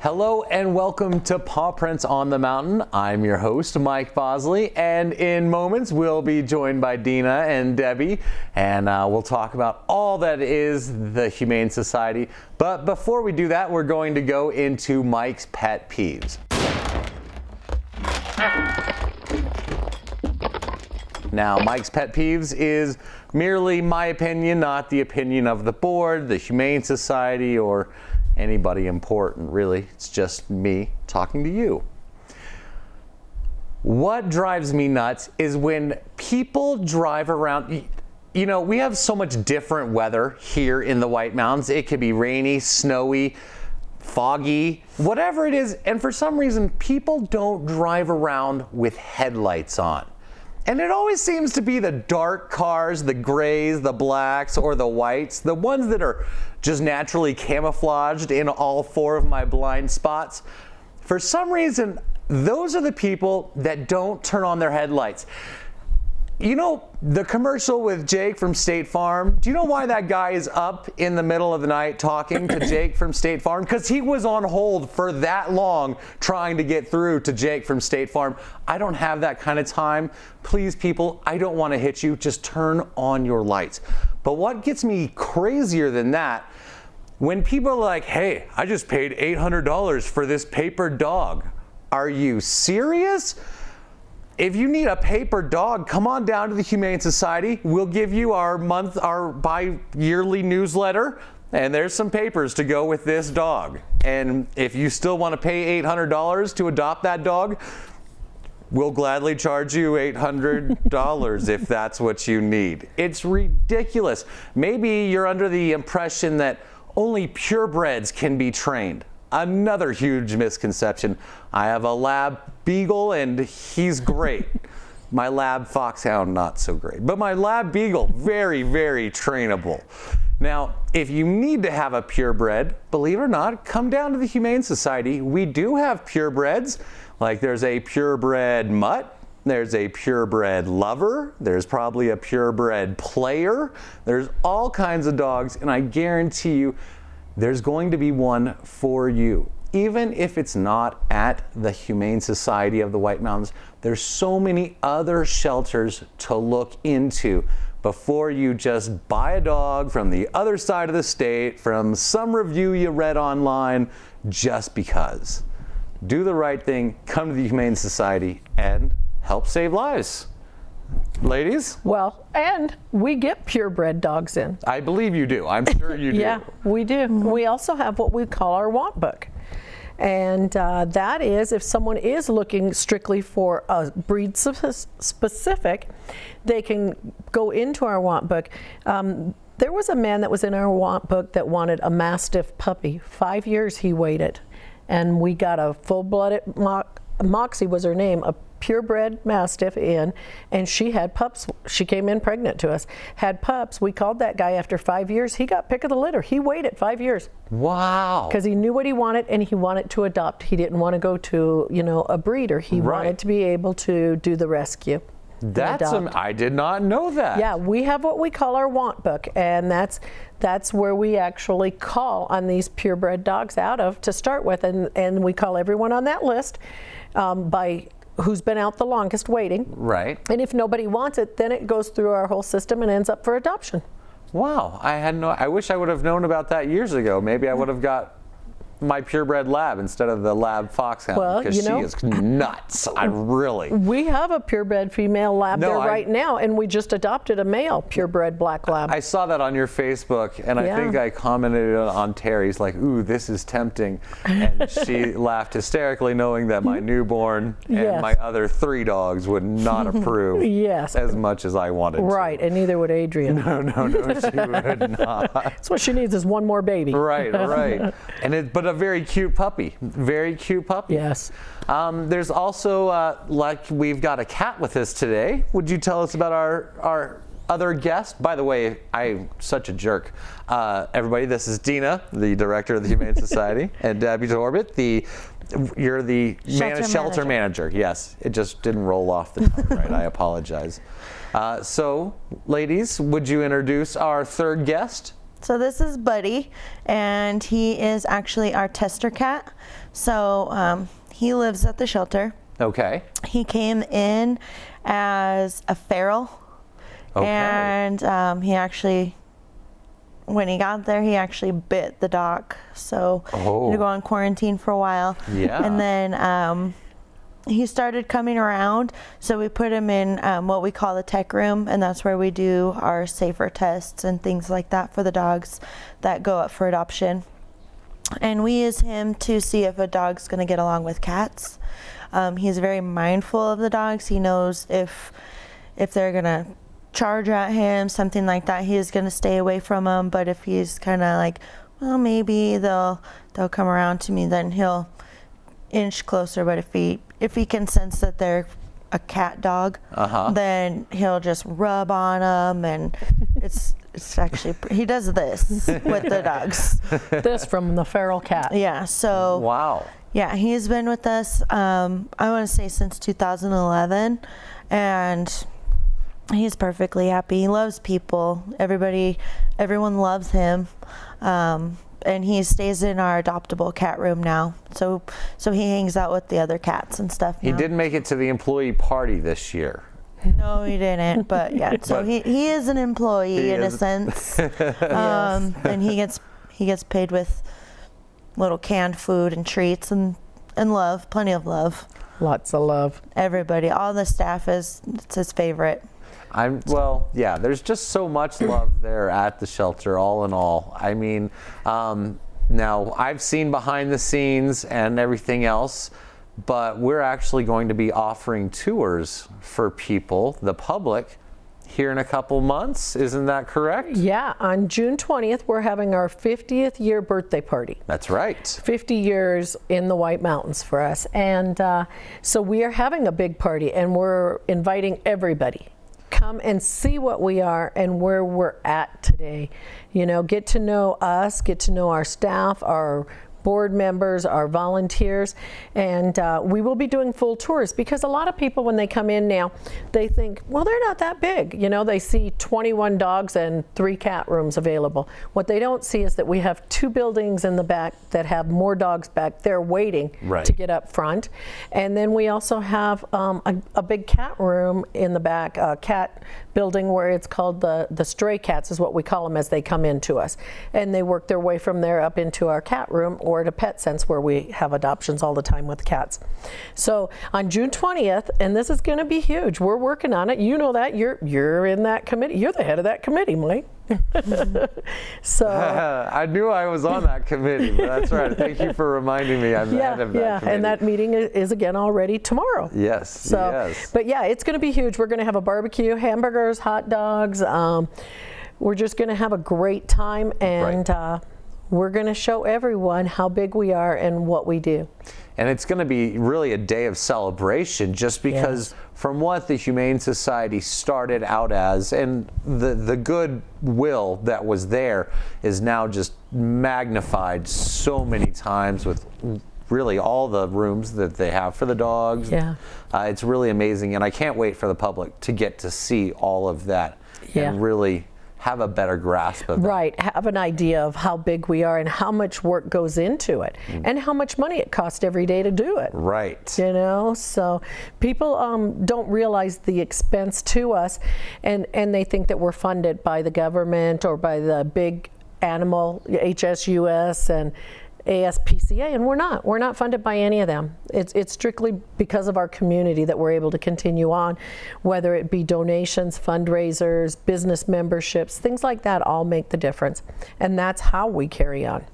Hello and welcome to Paw Prints on the Mountain. I'm your host, Mike Bosely, and in moments we'll be joined by Deena and Debbie, and we'll talk about all that is the Humane Society. But before we do that, we're going to go into Mike's pet peeves. Now, Mike's pet peeves is merely my opinion, not the opinion of the board, the Humane Society, or anybody important, really. It's just me talking to you. What drives me nuts is when people drive around. You know, we have so much different weather here in the White Mountains. It could be rainy, snowy, foggy, whatever it is. And for some reason, people don't drive around with headlights on. And it always seems to be the dark cars, the grays, the blacks, or the whites, the ones that are just naturally camouflaged in all four of my blind spots. For some reason, those are the people that don't turn on their headlights. You know, the commercial with Jake from State Farm, do you know why that guy is up in the middle of the night talking to Jake from State Farm? Because he was on hold for that long trying to get through to Jake from State Farm. I don't have that kind of time. Please, people, I don't want to hit you. Just turn on your lights. But what gets me crazier than that, when people are like, hey, I just paid $800 for this paper dog. Are you serious? If you need a paper dog, come on down to the Humane Society. We'll give you our bi-yearly newsletter, and there's some papers to go with this dog. And if you still want to pay $800 to adopt that dog, we'll gladly charge you $800 if that's what you need. It's ridiculous. Maybe you're under the impression that only purebreds can be trained. Another huge misconception. I have a lab beagle and he's great. My lab foxhound, not so great. But my lab beagle, very, very trainable. Now, if you need to have a purebred, believe it or not, come down to the Humane Society. We do have purebreds. Like there's a purebred mutt, there's a purebred lover, there's probably a purebred player. There's all kinds of dogs, and I guarantee you, there's going to be one for you. Even if it's not at the Humane Society of the White Mountains, there's so many other shelters to look into before you just buy a dog from the other side of the state, from some review you read online, just because. Do the right thing, come to the Humane Society, and help save lives. Ladies? Well, and we get purebred dogs in. I believe you do. I'm sure you do. Yeah, we do. We also have what we call our want book. And that is if someone is looking strictly for a breed specific, they can go into our want book. There was a man that was in our want book that wanted a Mastiff puppy. 5 years he waited. And we got a full-blooded, Moxie was her name, a purebred Mastiff in, and she had pups. She came in pregnant to us, had pups. We called that guy after 5 years. He got pick of the litter. He waited 5 years. Wow. Because he knew what he wanted, and he wanted to adopt. He didn't want to go to, you know, a breeder. He wanted to be able to do the rescue. I did not know that. Yeah, we have what we call our want book, and that's where we actually call on these purebred dogs out of to start with, and we call everyone on that list by who's been out the longest waiting. Right. And if nobody wants it, then it goes through our whole system and ends up for adoption. Wow, I wish I would have known about that years ago. Maybe I would have got my purebred lab instead of the lab foxhound, because she is nuts. We have a purebred female lab right now, and we just adopted a male purebred black lab. I saw that on your Facebook, and I think I commented on Terry's, like, ooh, this is tempting. And she laughed hysterically, knowing that my newborn and my other 3 dogs would not approve as much as I wanted to. Right, and neither would Adrian. No, she would not. That's what she needs, is one more baby. Right. But a very cute puppy. Very cute puppy. Yes. There's also, like, we've got a cat with us today. Would you tell us about our other guest? By the way, I'm such a jerk. Everybody, this is Deena, the director of the Humane Society, and Debbie Torbet, you're the shelter manager. Yes, it just didn't roll off the tongue right. I apologize. So, ladies, would you introduce our third guest? So this is Buddy, and he is actually our tester cat. So he lives at the shelter. Okay. He came in as a feral, and he actually, when he got there, he actually bit the dog. So he had to go on quarantine for a while. Yeah. And then he started coming around, so we put him in what we call the tech room, and that's where we do our safer tests and things like that for the dogs that go up for adoption. And we use him to see if a dog's going to get along with cats. He's very mindful of the dogs. He knows if they're going to charge at him, something like that, he is going to stay away from them. But if he's kind of like, well, maybe they'll come around to me, then he'll inch closer. But if he can sense that they're a cat dog, then he'll just rub on them, and it's actually, he does this with the dogs. This from the feral cat. Yeah. So Wow. yeah, he's been with us, I want to say since 2011, and he's perfectly happy. He loves people. Everyone loves him. And he stays in our adoptable cat room now. So he hangs out with the other cats and stuff now. He didn't make it to the employee party this year. No, he didn't. But yeah, so he is an employee in a sense. And he gets paid with little canned food and treats and love, plenty of love. Lots of love. Everybody, all the staff it's his favorite. Well, yeah, there's just so much love there at the shelter, all in all. I mean, now I've seen behind the scenes and everything else, but we're actually going to be offering tours for people, the public, here in a couple months. Isn't that correct? Yeah, on June 20th, we're having our 50th year birthday party. That's right. 50 years in the White Mountains for us. And so we are having a big party, and we're inviting everybody. Come and see what we are and where we're at today. You know, get to know us, get to know our staff, our board members, our volunteers, and we will be doing full tours, because a lot of people, when they come in now, they think, well, they're not that big. You know, they see 21 dogs and 3 cat rooms available. What they don't see is that we have 2 buildings in the back that have more dogs back there waiting to get up front. And then we also have a big cat room in the back, a cat building where it's called the stray cats is what we call them as they come into us. And they work their way from there up into our cat room or to Pet Sense, where we have adoptions all the time with cats. So on June 20th, and this is going to be huge. We're working on it. You know that. You're in that committee. You're the head of that committee, Mike. So I knew I was on that committee, but that's right. Thank you for reminding me I'm the head of that committee. And that meeting is again already tomorrow. Yes. So, yes. But yeah, it's going to be huge. We're going to have a barbecue, hamburgers, hot dogs. We're just going to have a great time, and we're going to show everyone how big we are and what we do. And it's going to be really a day of celebration, just because from what the Humane Society started out as, and the goodwill that was there is now just magnified so many times with really all the rooms that they have for the dogs. Yeah. It's really amazing, and I can't wait for the public to get to see all of that and really have a better grasp of it. Right, have an idea of how big we are and how much work goes into it and how much money it costs every day to do it. Right. You know, so people don't realize the expense to us, and they think that we're funded by the government or by the big animal, HSUS and ASPCA, and we're not. We're not funded by any of them. It's strictly because of our community that we're able to continue on, whether it be donations, fundraisers, business memberships, things like that all make the difference. And that's how we carry on.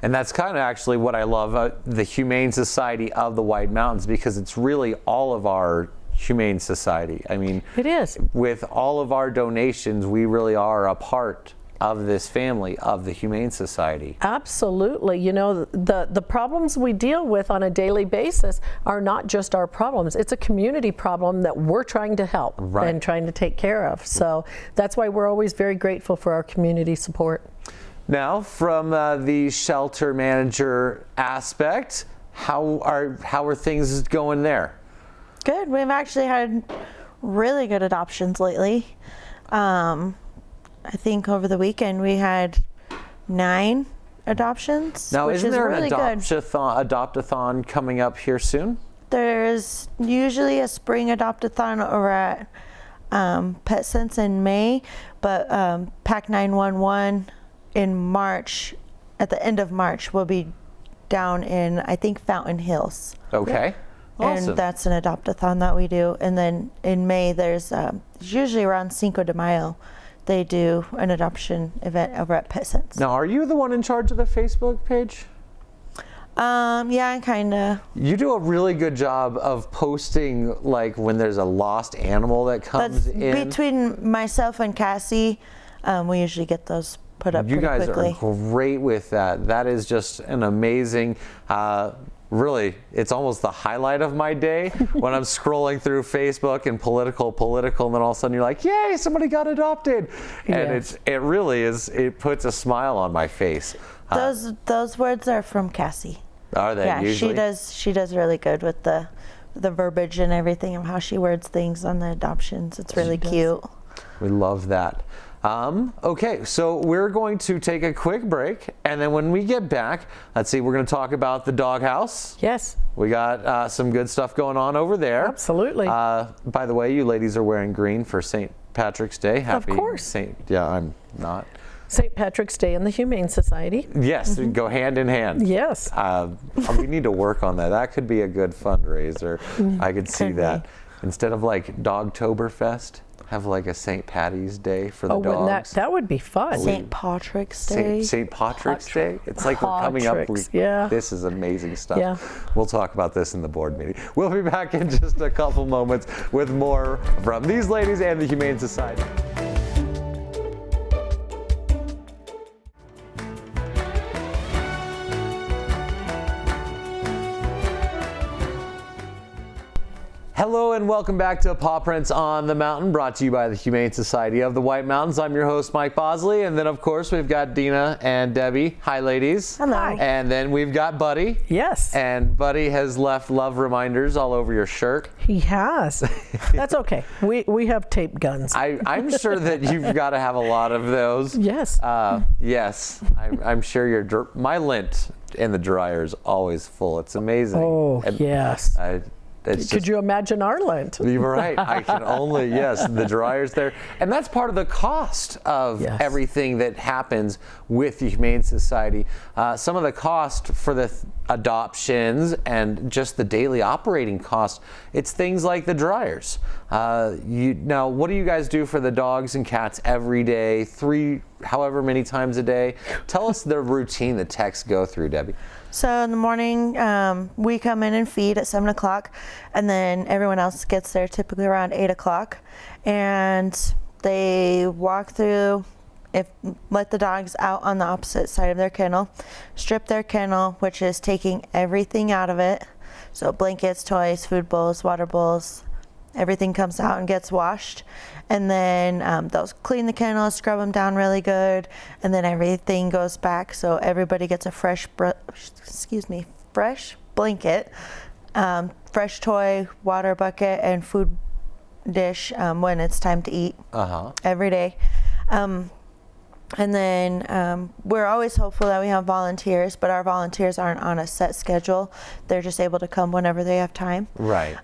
And that's kind of actually what I love, the Humane Society of the White Mountains, because it's really all of our Humane Society. I mean, it is. With all of our donations, we really are a part of this family of the Humane Society. Absolutely. You know, the problems we deal with on a daily basis are not just our problems. It's a community problem that we're trying to help and trying to take care of. So that's why we're always very grateful for our community support. Now, from the shelter manager aspect, how are things going there? Good. We've actually had really good adoptions lately. I think over the weekend we had 9 adoptions. Now, which isn't is there really an good. adopt-a-thon coming up here soon? There's usually a spring adopt-a-thon over at Pet Sense in May, but Pack 911 in March, at the end of March, will be down in, I think, Fountain Hills. Okay. Awesome. And that's an adopt-a-thon that we do. And then in May, there's usually around Cinco de Mayo, they do an adoption event over at Pet Sense. Now, are you the one in charge of the Facebook page? Yeah, kind of. You do a really good job of posting, like, when there's a lost animal that comes That's in. between myself and Cassie, we usually get those put up You pretty guys quickly. are great with that. That is just an amazing, really, it's almost the highlight of my day when I'm scrolling through Facebook and political, and then all of a sudden you're like, yay, somebody got adopted. And Yes. it really is, it puts a smile on my face. Those words are from Cassie. Are they Yeah, usually? she does really good with the verbiage and everything of how she words things on the adoptions. It's really cute. We love that. Okay, so we're going to take a quick break, and then when we get back, let's see, we're going to talk about the doghouse. Yes, We got some good stuff going on over there. absolutely. By the way, you ladies are wearing green for St. Patrick's Day. Happy course. Yeah, I'm not. St. Patrick's Day in the Humane Society. Yes, go hand in hand. Yes. We need to work on that. That could be a good fundraiser. I could see Could that. Instead of like Dogtoberfest, have like a St. Patty's Day for the Oh, wouldn't dogs. that would be fun. St. Patrick's Day. St. Patrick's Day. It's like we're coming up. Patrick's, yeah. This is amazing stuff. Yeah. We'll talk about this in the board meeting. We'll be back in just a couple moments with more from these ladies and the Humane Society. Hello and welcome back to Paw Prints on the Mountain, brought to you by the Humane Society of the White Mountains. I'm your host, Mike Bosely, and then of course we've got Deena and Debbie. Hi, ladies. Hello. Hi. And then we've got Buddy. Yes. And Buddy has left love reminders all over your shirt. He has. That's okay. We have tape guns. I'm sure that you've got to have a lot of those. Yes. Yes, I'm sure my lint in the dryer is always full. It's amazing. Oh, And yes. it's Could just, you imagine our lint? You're right. I can only, yes, the dryer's there. And that's part of the cost of Yes. everything that happens with the Humane Society. Some of the cost for the adoptions and just the daily operating cost, it's things like the dryers. Now, what do you guys do for the dogs and cats every day, however many times a day? Tell us the routine the techs go through, Debbie. So in the morning, we come in and feed at 7 o'clock, and then everyone else gets there typically around 8 o'clock. And they walk through, let the dogs out on the opposite side of their kennel, strip their kennel, which is taking everything out of it. So blankets, toys, food bowls, water bowls, everything comes out and gets washed. And then they'll clean the kennel, scrub them down really good, and then everything goes back. So everybody gets a fresh blanket, fresh toy, water bucket, and food dish when it's time to eat every day. And then we're always hopeful that we have volunteers, but our volunteers aren't on a set schedule. They're just able to come whenever they have time. Right.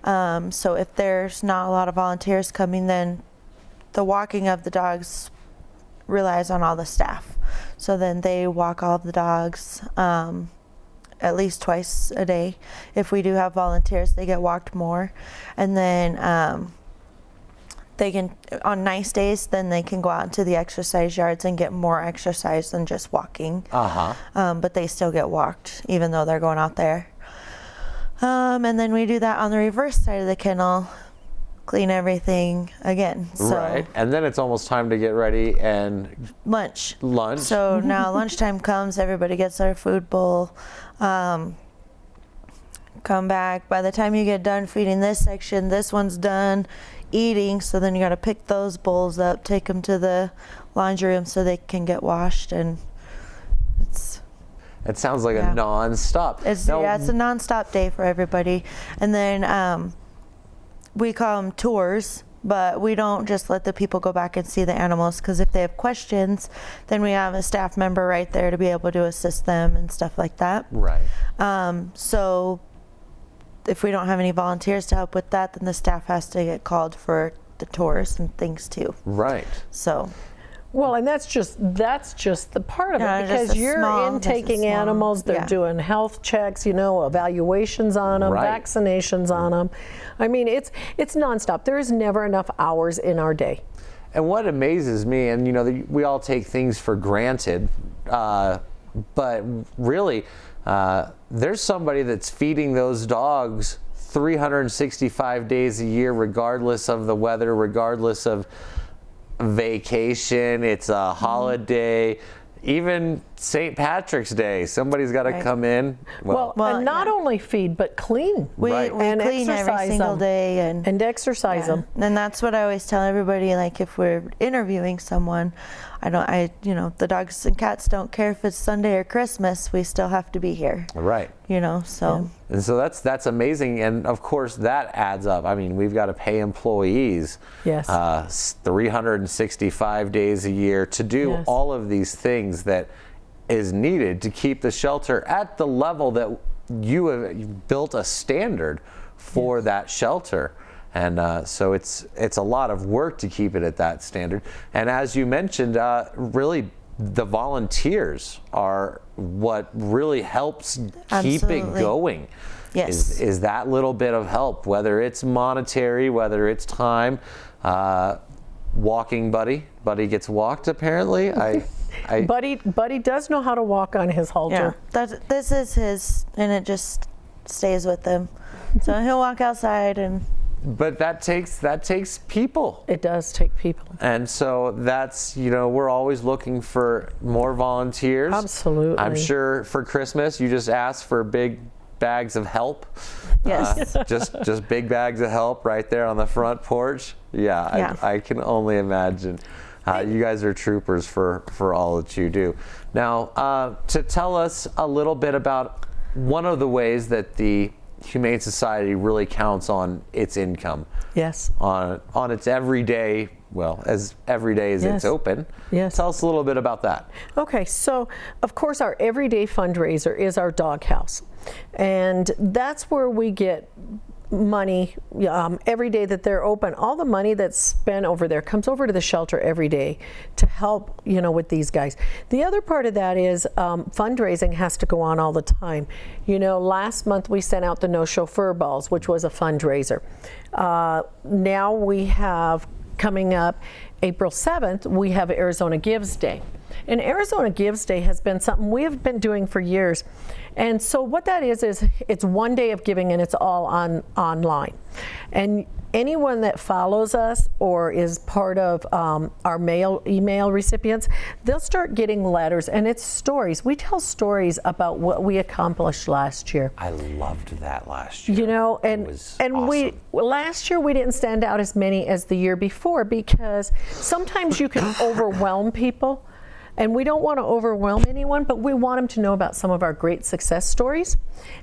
So if there's not a lot of volunteers coming, then the walking of the dogs relies on all the staff. So then they walk all of the dogs at least twice a day. If we do have volunteers, they get walked more. And then they can, on nice days, then they can go out into the exercise yards and get more exercise than just walking. But they still get walked even though they're going out there. And then we do that on the reverse side of the kennel, clean everything again. So Right. And then it's almost time to get ready and lunch. lunch. So now lunchtime comes, everybody gets their food bowl. Come back. By the time you get done feeding this section, this one's done eating. So then you got to pick those bowls up, take them to the laundry room so they can get washed. And It sounds like a non-stop. it's Now, it's a non-stop day for everybody. And then we call them tours. but we don't just let the people go back and see the animals, because if they have questions, then we have a staff member right there to be able to assist them and stuff like that. Right. So if we don't have any volunteers to help with that, then the staff has to get called for the tours and things too. Right. So. Well, and that's just the part of Yeah, it, just because a you're small- intaking just a small- animals, they're yeah. doing health checks, evaluations on them, Right. vaccinations on them. I mean, it's nonstop. There is never enough hours in our day. And what amazes me, and we all take things for granted, but really, there's somebody that's feeding those dogs 365 days a year, regardless of the weather, regardless of vacation, it's a holiday, even St. Patrick's Day. Somebody's got to Right. come in. Well, and not only feed, but clean. We Right. clean every exercise single them. day And exercise them. And that's what I always tell everybody, like if we're interviewing someone, the dogs and cats don't care if it's Sunday or Christmas, we still have to be here. Right. So. And so that's amazing, and of course that adds up. I mean, we've got to pay employees, Yes. 365 days a year to do Yes. all of these things that is needed to keep the shelter at the level that you've built a standard for that shelter. And so it's a lot of work to keep it at that standard. And as you mentioned, really the volunteers are what really helps keep it Absolutely. going. Yes. Is that little bit of help, whether it's monetary, whether it's time. Walking Buddy gets walked apparently. Buddy does know how to walk on his halter. Yeah. This is his, and it just stays with him. So he'll walk outside and. But that takes people. It does take people. And so that's, we're always looking for more volunteers. Absolutely. I'm sure for Christmas you just ask for big bags of help. Yes. Just big bags of help right there on the front porch. Yeah. I can only imagine. You guys are troopers for all that you do. Now, to tell us a little bit about one of the ways that the Humane Society really counts on its income. Yes. On its everyday, as every day as it's open. Yes. Tell us a little bit about that. Okay, so of course our everyday fundraiser is our doghouse, and that's where we get money every day that they're open. All the money that's spent over there comes over to the shelter every day to help with these guys. The other part of that is fundraising has to go on all the time. Last month we sent out the No Chauffeur Balls, which was a fundraiser. Now we have, coming up April 7th, we have Arizona Gives Day. And Arizona Gives Day has been something we have been doing for years. And so what that is it's one day of giving, and it's all online. And anyone that follows us or is part of our email recipients, they'll start getting letters, and it's stories. We tell stories about what we accomplished last year. I loved that last year. And it was awesome. Last year we didn't send out as many as the year before, because sometimes you can overwhelm people. And we don't want to overwhelm anyone, but we want them to know about some of our great success stories,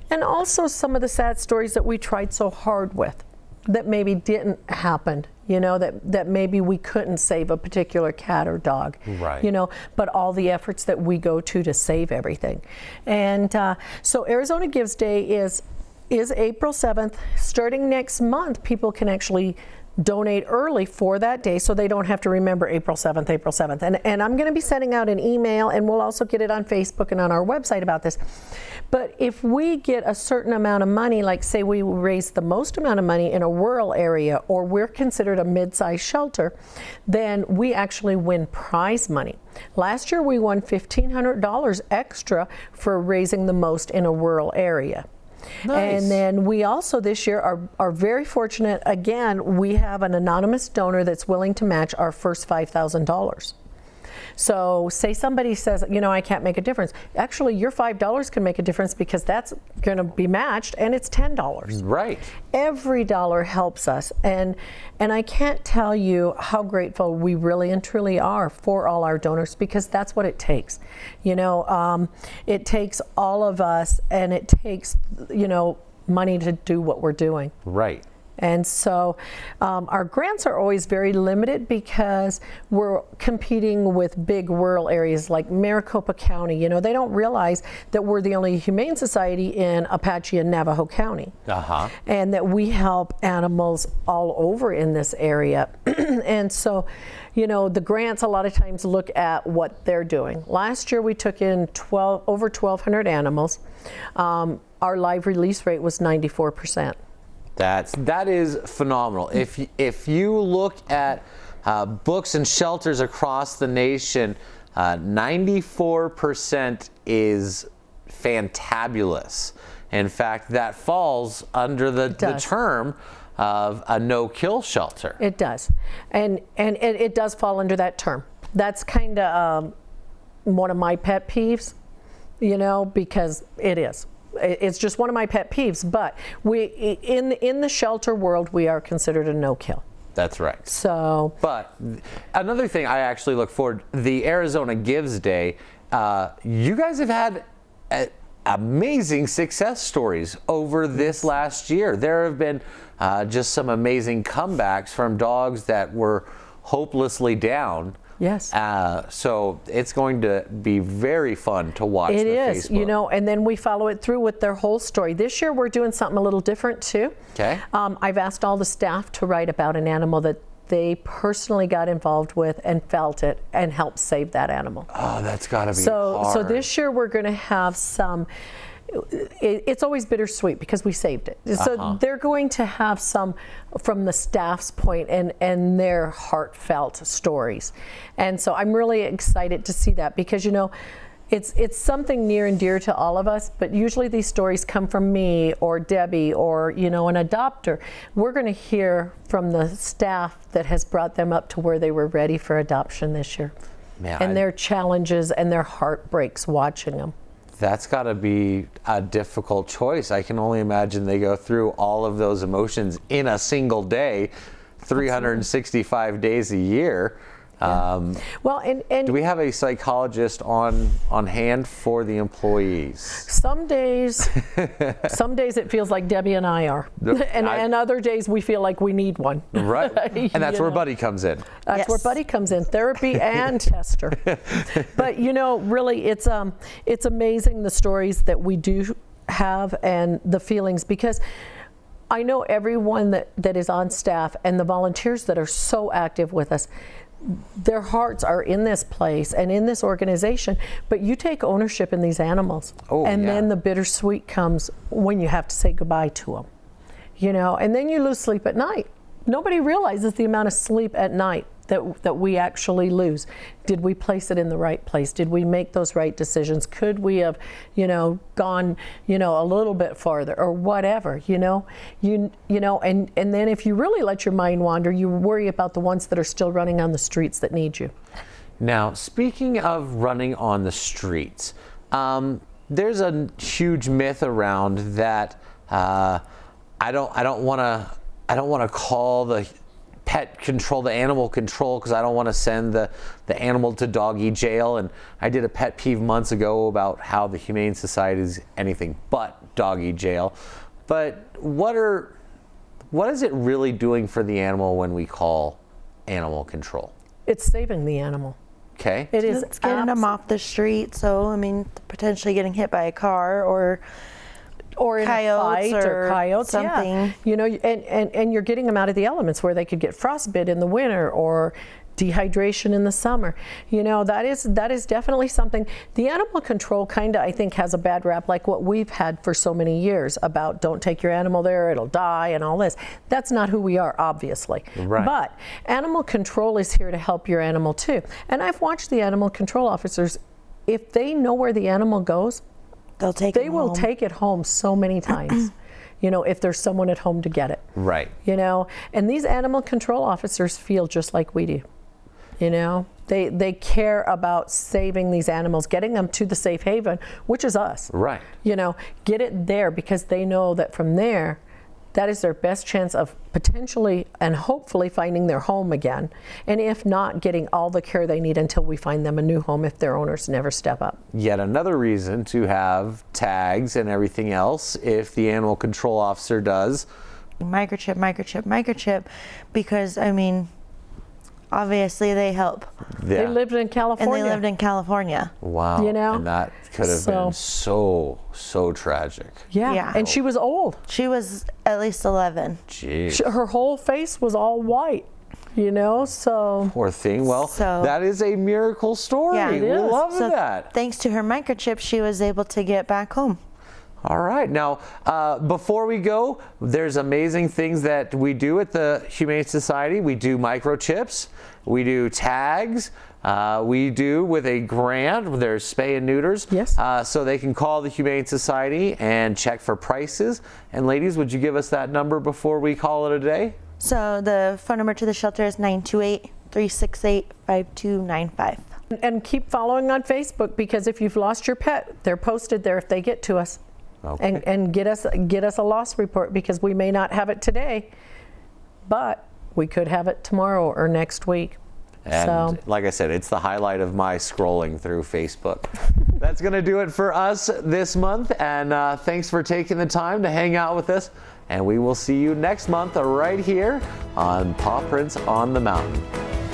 and also some of the sad stories that we tried so hard with that maybe didn't happen, that maybe we couldn't save a particular cat or dog, right. But all the efforts that we go to save everything. And so Arizona Gives Day is April 7th. Starting next month, people can actually donate early for that day, so they don't have to remember April 7th. And I'm going to be sending out an email, and we'll also get it on Facebook and on our website about this. But if we get a certain amount of money, like say we raise the most amount of money in a rural area, or we're considered a mid-sized shelter, then we actually win prize money. Last year we won $1,500 extra for raising the most in a rural area. Nice. And then we also this year are very fortunate. Again, we have an anonymous donor that's willing to match our first $5,000. So say somebody says, I can't make a difference. Actually, your $5 can make a difference, because that's going to be matched, and it's $10. Right. Every dollar helps us, and I can't tell you how grateful we really and truly are for all our donors, because that's what it takes. It takes all of us, and it takes money to do what we're doing. Right. And so our grants are always very limited because we're competing with big rural areas like Maricopa County. You know, they don't realize that we're the only Humane Society in Apache and Navajo County. And that we help animals all over in this area. And so, you know, the grants a lot of times look at what they're doing. Last year we took in over 1,200 animals. Our live release rate was 94%. That is phenomenal. If you look at books and shelters across the nation, 94% is fantabulous. In fact, that falls under the term of a no-kill shelter. It does, and it does fall under that term. That's kind of one of my pet peeves, you know, because it is. It's just one of my pet peeves, but we in the shelter world we are considered a no-kill. That's right. So, but another thing I actually look forward, the Arizona Gives Day, you guys have had amazing success stories over this last year. There have been just some amazing comebacks from dogs that were hopelessly down. Yes. So it's going to be very fun to watch. It is, Facebook. you know, and then we follow it through with their whole story. This year we're doing something a little different too. Okay. I've asked all the staff to write about an animal that they personally got involved with and felt it and helped save that animal. Oh, that's got to be hard. So this year we're going to have some. It's always bittersweet because we saved it. So they're going to have some from the staff's point and their heartfelt stories. And so I'm really excited to see that because, you know, it's something near and dear to all of us, but usually these stories come from me or Debbie or, you know, an adopter. We're going to hear from the staff that has brought them up to where they were ready for adoption this year. Man, and their challenges and their heartbreaks watching them. That's got to be a difficult choice. I can only imagine they go through all of those emotions in a single day, 365 days a year. Well, and do we have a psychologist on hand for the employees? Some days it feels like Debbie and I are, and other days we feel like we need one. Right, and that's where Buddy comes in. That's where Buddy comes in, therapy and tester. But you know, really, it's amazing the stories that we do have and the feelings because. I know everyone that is on staff and the volunteers that are so active with us, their hearts are in this place and in this organization, but you take ownership in these animals. Then the bittersweet comes when you have to say goodbye to them, you know, and then you lose sleep at night. Nobody realizes the amount of sleep at night that we actually lose. Did we place it in the right place? Did we make those right decisions? Could we have, you know, gone, you know, a little bit farther or whatever, you know, and then if you really let your mind wander, you worry about the ones that are still running on the streets that need you. Now, speaking of running on the streets, there's a huge myth around that. I don't want to call the pet control, the animal control, because I don't want to send the animal to doggy jail. And I did a pet peeve months ago about how the Humane Society is anything but doggy jail. But what is it really doing for the animal when we call animal control? It's saving the animal. Okay. It is. It's getting them off the street. So, I mean, potentially getting hit by a car or in coyotes a fight or coyotes, something. Yeah. You know, and you're getting them out of the elements where they could get frostbite in the winter or dehydration in the summer. You know, that is definitely something. The animal control kind of, I think, has a bad rap, like what we've had for so many years about don't take your animal there, it'll die and all this. That's not who we are, obviously. Right. But animal control is here to help your animal too. And I've watched the animal control officers, if they know where the animal goes, they will take it home so many times, you know, if there's someone at home to get it. Right. You know, and these animal control officers feel just like we do. You know, they care about saving these animals, getting them to the safe haven, which is us. Right. You know, get it there because they know that from there, that is their best chance of potentially and hopefully finding their home again. And if not, getting all the care they need until we find them a new home if their owners never step up. Yet another reason to have tags and everything else if the animal control officer does microchip, because I mean, obviously they help. They lived in California. And they lived in California. Wow. You know? And that could have been so tragic. Yeah. And she was old. She was at least 11. Jeez. Her whole face was all white, you know, so. Poor thing. Well, that is a miracle story. Yeah, we love so that. Thanks to her microchip, she was able to get back home. All right. Now, before we go, there's amazing things that we do at the Humane Society. We do microchips. We do tags. We do with a grant. There's spay and neuters. Yes. So they can call the Humane Society and check for prices. And ladies, would you give us that number before we call it a day? So the phone number to the shelter is 928-368-5295. And keep following on Facebook, because if you've lost your pet, they're posted there if they get to us. Okay. And get us a loss report, because we may not have it today, but we could have it tomorrow or next week. And like I said, it's the highlight of my scrolling through Facebook. That's going to do it for us this month. And thanks for taking the time to hang out with us. And we will see you next month right here on Paw Prints on the Mountain.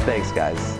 Thanks, guys.